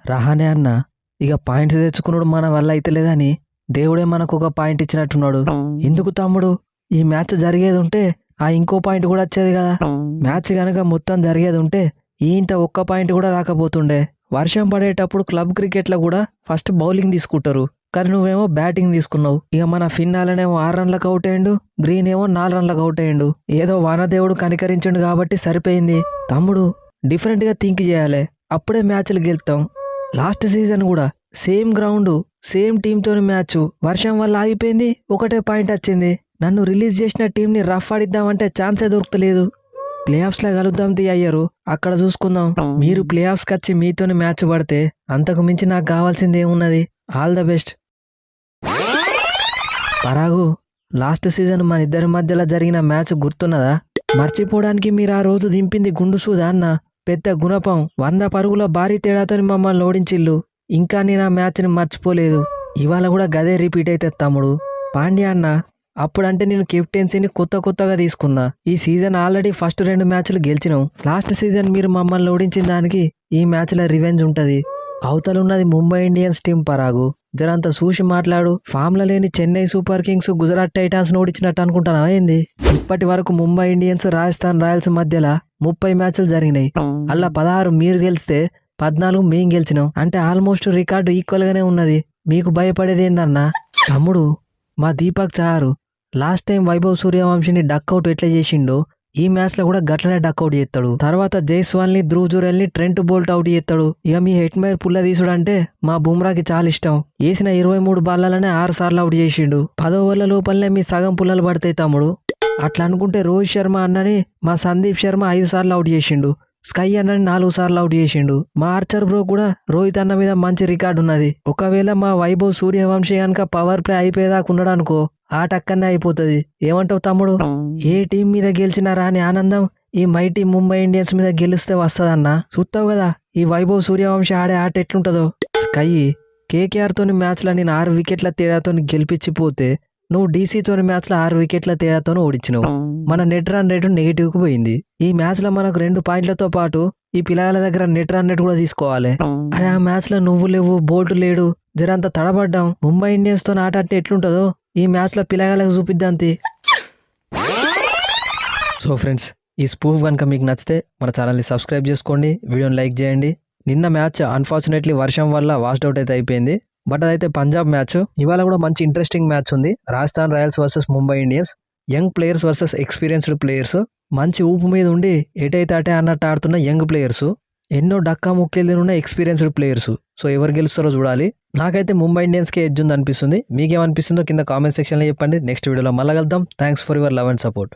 రహానే అన్న ఇక పాయింట్స్ తెచ్చుకున్నాడు మన వల్ల అయితే లేదని దేవుడే మనకు ఒక పాయింట్ ఇచ్చినట్టున్నాడు. ఎందుకు తమ్ముడు, ఈ మ్యాచ్ జరిగేది ఉంటే ఆ ఇంకో పాయింట్ కూడా వచ్చేది కదా. మ్యాచ్ కనుక మొత్తం జరిగేది ఉంటే ఈ ఇంత ఒక్క పాయింట్ కూడా రాకపోతుండే. వర్షం పడేటప్పుడు క్లబ్ క్రికెట్లో కూడా ఫస్ట్ బౌలింగ్ తీసుకుంటారు, కానీ నువ్వేమో బ్యాటింగ్ తీసుకున్నావు. ఇక మన ఫిన్నాలనేమో 6 రన్లకు అవుట్ అయ్యిండు, గ్రీన్ ఏమో 4 రన్లకు అవుట్ అయ్యిండు. ఏదో వానదేవుడు కనికరించండు కాబట్టి సరిపోయింది. తమ్ముడు డిఫరెంట్గా థింక్ చేయాలి, అప్పుడే మ్యాచ్లు గెలుస్తాం. లాస్ట్ సీజన్ కూడా సేమ్ గ్రౌండ్ సేమ్ టీంతోని మ్యాచ్ వర్షం వల్ల ఆగిపోయింది, ఒకటే పాయింట్ వచ్చింది. నన్ను రిలీజ్ చేసిన టీంని రఫ్ ఆడిద్దామంటే ఛాన్సే దొరకలేదు. ప్లే ఆఫ్స్లో కలుద్దాం అయ్యారు, అక్కడ చూసుకుందాం. మీరు ప్లే ఆఫ్స్కి వచ్చి మీతోని మ్యాచ్ పడితే అంతకు మించి నాకు కావాల్సింది ఏమున్నది. All the best. Parag, last season మన ఇద్దరి మధ్యలో జరిగిన మ్యాచ్ గుర్తున్నదా? మర్చిపోవడానికి మీరు ఆ రోజు దింపింది గుండు సూదా అన్న. పెద్ద గుణపం 100 పరుగుల భారీ తేడాతో మమ్మల్ని ఓడించిల్లు. ఇంకా నేను ఆ మ్యాచ్ని మర్చిపోలేదు. ఇవాళ కూడా గదే రిపీట్ అయితే తమ్ముడు. పాండ్యా అన్న, అప్పుడంటే నేను కెప్టెన్సీని కొత్తగా తీసుకున్నా. ఈ సీజన్ ఆల్రెడీ ఫస్ట్ 2 మ్యాచ్లు గెలిచినాం. లాస్ట్ సీజన్ మీరు మమ్మల్ని ఓడించిన దానికి ఈ మ్యాచ్లో రివెంజ్ ఉంటుంది. అవతలున్నది ముంబై ఇండియన్స్ టీం పరాగు, జరంత చూసి మాట్లాడు. ఫామ్లో లేని Chennai super kings Gujarat titans ఓడించినట్టు అనుకుంటానా ఏంది? ఇప్పటి వరకు ముంబై ఇండియన్స్ రాజస్థాన్ రాయల్స్ మధ్యలో 30 మ్యాచ్లు జరిగినాయి. అలా 16 మీరు గెలిస్తే 14 మేం గెలిచినాం. అంటే ఆల్మోస్ట్ రికార్డు ఈక్వల్గానే ఉన్నది. మీకు భయపడేది ఏందన్నా? తమ్ముడు, మా దీపక్ చారు లాస్ట్ టైం వైభవ్ సూర్యవంశిని డక్అవుట్ ఎట్లా చేసిండో ఈ మ్యాచ్లో కూడా గట్లనే డక్అవుట్ చేస్తాడు. తర్వాత జైస్వాల్ని, ధ్రువ్ జురెల్ని, ట్రెంట్ బోల్ట్ అవుట్ చేస్తాడు. ఇక మీ హెట్మైర్ పుల్ల తీసుడు అంటే మా బుమ్రాకి చాలా ఇష్టం. వేసిన 23 బాల్లనే 6 సార్లు అవుట్ చేసిండు. 10 ఓవర్ల లోపలనే మీ సగం పుల్లలు పడతాయి తమ్ముడు. అట్లా అనుకుంటే రోహిత్ శర్మ అన్నని మా సందీప్ శర్మ 5 సార్లు అవుట్ చేసిండు. స్కై అన్నని 4 సార్లు అవుట్ చేసిండు. మా ఆర్చర్ బ్రో కూడా రోహిత్ అన్న మీద మంచి రికార్డు ఉన్నది. ఒకవేళ మా వైభవ్ సూర్యవంశీ కనుక పవర్ ప్లే అయిపోయేదాకా ఉన్నాడు అనుకో, ఆట అక్కడనే అయిపోతుంది. ఏమంటావు తమ్ముడు? ఏ టీం మీద గెలిచినా రాని ఆనందం ఈ మైటీ ముంబై ఇండియన్స్ మీద గెలిస్తే వస్తుందన్నా. చూస్తావు కదా ఈ వైభవ్ సూర్యవంశీ ఆడే ఆట ఎట్లుంటుందో. స్కై, కేకేఆర్తోని మ్యాచ్లో నేను 6 వికెట్ల తేడాతో గెలిపించిపోతే నువ్వు డీసీతోని మ్యాచ్లో 6 వికెట్ల తేడాతో ఓడించినావు. మన నెట్ రన్ రేటు నెగిటివ్కి పోయింది. ఈ మ్యాచ్లో మనకు 2 పాయింట్లతో పాటు ఈ పిల్లల దగ్గర నెట్ రన్ రేట్ కూడా తీసుకోవాలి. అరే ఆ మ్యాచ్లో నువ్వు లేవు, బోల్ట్ లేడు, జరంత తడబడ్డాం. ముంబై ఇండియన్స్తో ఆట అంటే ఎట్లుంటుందో ఈ మ్యాచ్లో పిల్లగాళ్ళకి చూపిద్దాంతి. సో ఫ్రెండ్స్, ఈ స్పూఫ్ కనుక మీకు నచ్చితే మన ఛానల్ని సబ్స్క్రైబ్ చేసుకోండి, వీడియోని లైక్ చేయండి. నిన్న మ్యాచ్ అన్ఫార్చునేట్లీ వర్షం వల్ల వాష్డ్ అవుట్ అయితే అయిపోయింది. బట్ అదైతే పంజాబ్ మ్యాచ్. ఇవాళ కూడా మంచి ఇంట్రెస్టింగ్ మ్యాచ్ ఉంది. Rajasthan Royals versus Mumbai Indians. Young players versus experienced players. మంచి ఊపు మీద ఉండి ఎటైతే అటే అన్నట్టు ఆడుతున్న యంగ్ ప్లేయర్స్, ఎన్నో డక్కా ముక్కెళ్ళి ఉన్న ఎక్స్పీరియన్స్డ్ ప్లేయర్స్. సో ఎవరు గెలుస్తారో చూడాలి. నాకైతే ముంబై ఇండియన్స్కే ఎడ్జ్ ఉంది అనిపిస్తుంది. మీకేమనిపిస్తుందో కింద కామెంట్ సెక్షన్లో చెప్పండి. నెక్స్ట్ వీడియోలో మళ్ళీ కలుద్దాం. Thanks for your love and support.